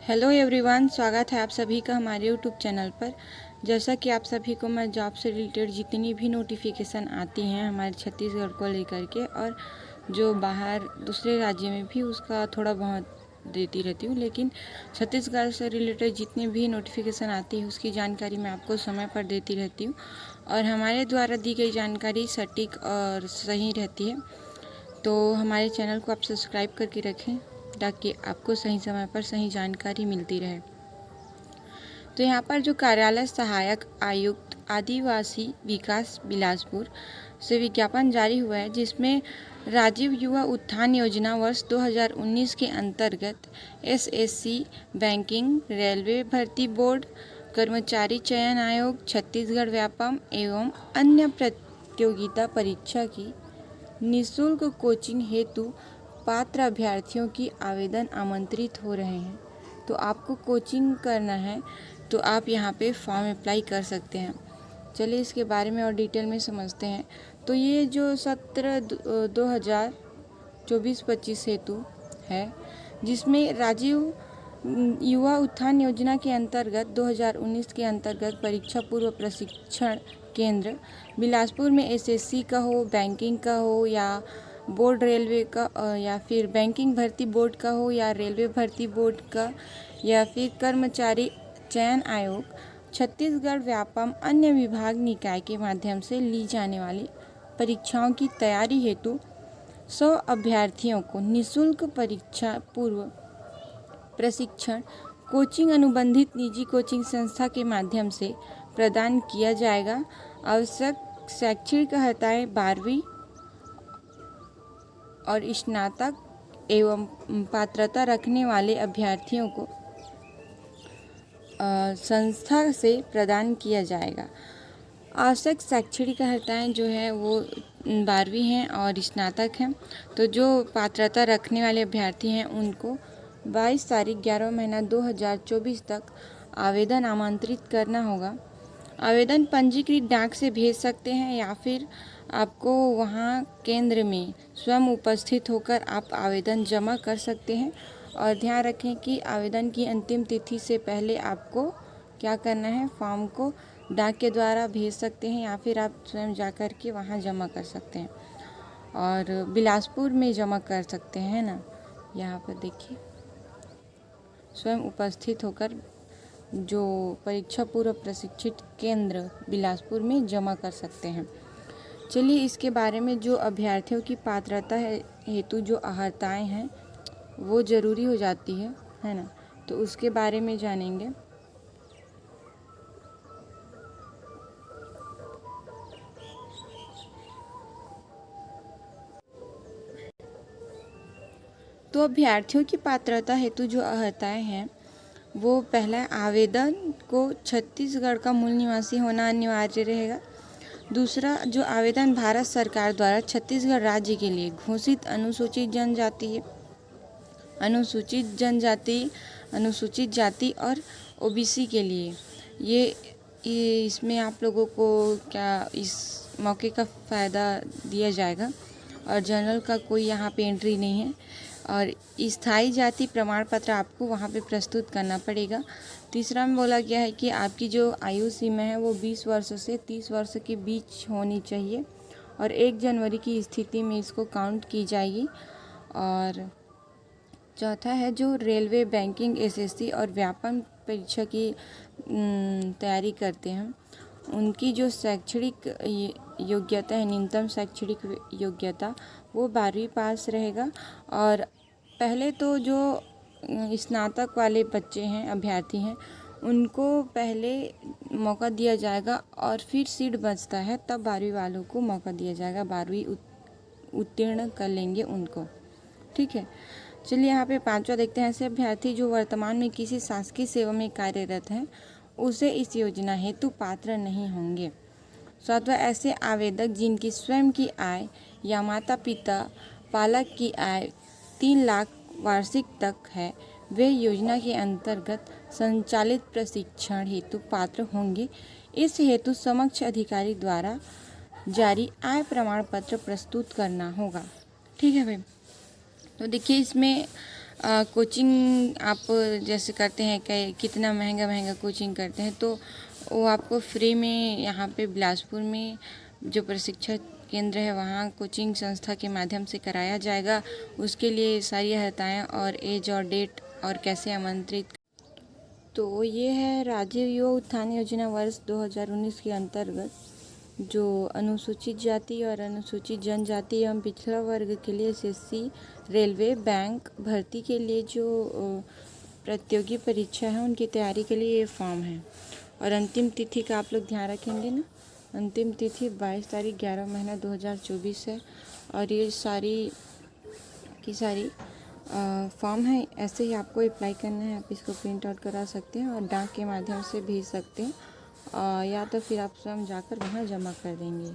Hello everyone, स्वागत है आप सभी का हमारे यूट्यूब चैनल पर। जैसा कि आप सभी को मैं जॉब से रिलेटेड जितनी भी नोटिफिकेशन आती हैं हमारे छत्तीसगढ़ को लेकर के और जो बाहर दूसरे राज्य में भी उसका थोड़ा बहुत देती रहती हूँ, लेकिन छत्तीसगढ़ से रिलेटेड जितनी भी नोटिफिकेशन आती है उसकी जानकारी मैं आपको समय पर देती रहती हूँ और हमारे द्वारा दी गई जानकारी सटीक और सही रहती है। तो हमारे चैनल को आप सब्सक्राइब करके रखें ताकि आपको सही समय पर सही जानकारी मिलती रहे। तो यहाँ पर जो कार्यालय सहायक आयुक्त आदिवासी विकास बिलासपुर से विज्ञापन जारी हुआ है, जिसमें राजीव युवा उत्थान योजना वर्ष 2019 के अंतर्गत एसएससी, बैंकिंग, रेलवे भर्ती बोर्ड, कर्मचारी चयन आयोग, छत्तीसगढ़ व्यापम एवं अन्य प्रतियोगिता परीक्षा की निःशुल्क कोचिंग हेतु पात्र अभ्यर्थियों की आवेदन आमंत्रित हो रहे हैं। तो आपको कोचिंग करना है तो आप यहाँ पे फॉर्म अप्लाई कर सकते हैं। चलिए इसके बारे में और डिटेल में समझते हैं। तो ये जो सत्र 2024-25 हेतु है, जिसमें राजीव युवा उत्थान योजना के अंतर्गत 2019 के अंतर्गत परीक्षा पूर्व प्रशिक्षण केंद्र बिलासपुर में एसएससी का हो, बैंकिंग का हो या बोर्ड रेलवे का या फिर बैंकिंग भर्ती बोर्ड का हो या रेलवे भर्ती बोर्ड का या फिर कर्मचारी चयन आयोग, छत्तीसगढ़ व्यापम अन्य विभाग निकाय के माध्यम से ली जाने वाली परीक्षाओं की तैयारी हेतु 100 अभ्यर्थियों को निःशुल्क परीक्षा पूर्व प्रशिक्षण कोचिंग अनुबंधित निजी कोचिंग संस्था के माध्यम से प्रदान किया जाएगा। आवश्यक शैक्षणिक अर्हताएं 12वीं और स्नातक एवं पात्रता रखने वाले अभ्यर्थियों को संस्था से प्रदान किया जाएगा। आवश्यक शैक्षणिक अर्हताएं जो है वो 12वीं हैं और स्नातक हैं। तो जो पात्रता रखने वाले अभ्यर्थी हैं उनको 22 तारीख 11 महीना 2024 तक आवेदन आमंत्रित करना होगा। आवेदन पंजीकृत डाक से भेज सकते हैं या फिर आपको वहाँ केंद्र में स्वयं उपस्थित होकर आप आवेदन जमा कर सकते हैं। और ध्यान रखें कि आवेदन की अंतिम तिथि से पहले आपको क्या करना है, फॉर्म को डाक के द्वारा भेज सकते हैं या फिर आप स्वयं जाकर के वहाँ जमा कर सकते हैं और बिलासपुर में जमा कर सकते हैं ना। यहाँ पर देखिए, स्वयं उपस्थित होकर जो परीक्षा पूर्व प्रशिक्षित केंद्र बिलासपुर में जमा कर सकते हैं। चलिए इसके बारे में जो अभ्यर्थियों की पात्रता हेतु जो अर्हताएं हैं वो ज़रूरी हो जाती है ना, तो उसके बारे में जानेंगे। तो अभ्यर्थियों की पात्रता हेतु जो अर्हताएं हैं वो पहला, आवेदन को छत्तीसगढ़ का मूल निवासी होना अनिवार्य रहेगा। दूसरा, जो आवेदन भारत सरकार द्वारा छत्तीसगढ़ राज्य के लिए घोषित अनुसूचित जाति और ओबीसी के लिए ये इसमें आप लोगों को क्या इस मौके का फ़ायदा दिया जाएगा और जनरल का कोई यहाँ पे एंट्री नहीं है। और स्थायी जाति प्रमाण पत्र आपको वहाँ पे प्रस्तुत करना पड़ेगा। तीसरा में बोला गया है कि आपकी जो आयु सीमा है वो 20 वर्ष से 30 वर्ष के बीच होनी चाहिए और 1 जनवरी की स्थिति में इसको काउंट की जाएगी। और चौथा है जो रेलवे, बैंकिंग, एसएससी और व्यापम परीक्षा की तैयारी करते हैं उनकी जो शैक्षणिक योग्यता है, न्यूनतम शैक्षणिक योग्यता वो 12वीं पास रहेगा। और पहले तो जो स्नातक वाले बच्चे हैं, अभ्यर्थी हैं, उनको पहले मौका दिया जाएगा और फिर सीट बचता है तब 12वीं वालों को मौका दिया जाएगा। 12वीं उत्तीर्ण कर लेंगे उनको, ठीक है। चलिए यहाँ पे 5वां देखते हैं। ऐसे अभ्यर्थी जो वर्तमान में किसी शासकीय सेवा में कार्यरत हैं उसे इस योजना हेतु पात्र नहीं होंगे। 7वां, ऐसे आवेदक जिनकी स्वयं की आय या माता पिता पालक की आय 3 लाख वार्षिक तक है, वे योजना के अंतर्गत संचालित प्रशिक्षण हेतु पात्र होंगे। इस हेतु समक्ष अधिकारी द्वारा जारी आय प्रमाण पत्र प्रस्तुत करना होगा, ठीक है भाई। तो देखिए इसमें कोचिंग आप जैसे करते हैं कि कितना महंगा महंगा कोचिंग करते हैं, तो वो आपको फ्री में यहाँ पे बिलासपुर में जो प्रशिक्षण केंद्र है वहाँ कोचिंग संस्था के माध्यम से कराया जाएगा। उसके लिए सारी हदायतें और एज और डेट और कैसे आमंत्रित। तो ये है राज्य युवा उत्थान योजना वर्ष 2019 के अंतर्गत जो अनुसूचित जाति और अनुसूचित जनजाति एवं पिछड़ा वर्ग के लिए एसएससी, रेलवे, बैंक भर्ती के लिए जो प्रतियोगी परीक्षा है उनकी तैयारी के लिए ये फॉर्म है। और अंतिम तिथि का आप लोग ध्यान रखेंगे ना, अंतिम तिथि 22 तारीख 11 महीना 2024 है। और ये सारी की सारी फॉर्म है, ऐसे ही आपको अप्लाई करना है। आप इसको प्रिंट आउट करा सकते हैं और डाक के माध्यम से भेज सकते हैं, या तो फिर आप स्वयं जाकर वहाँ जमा कर देंगे।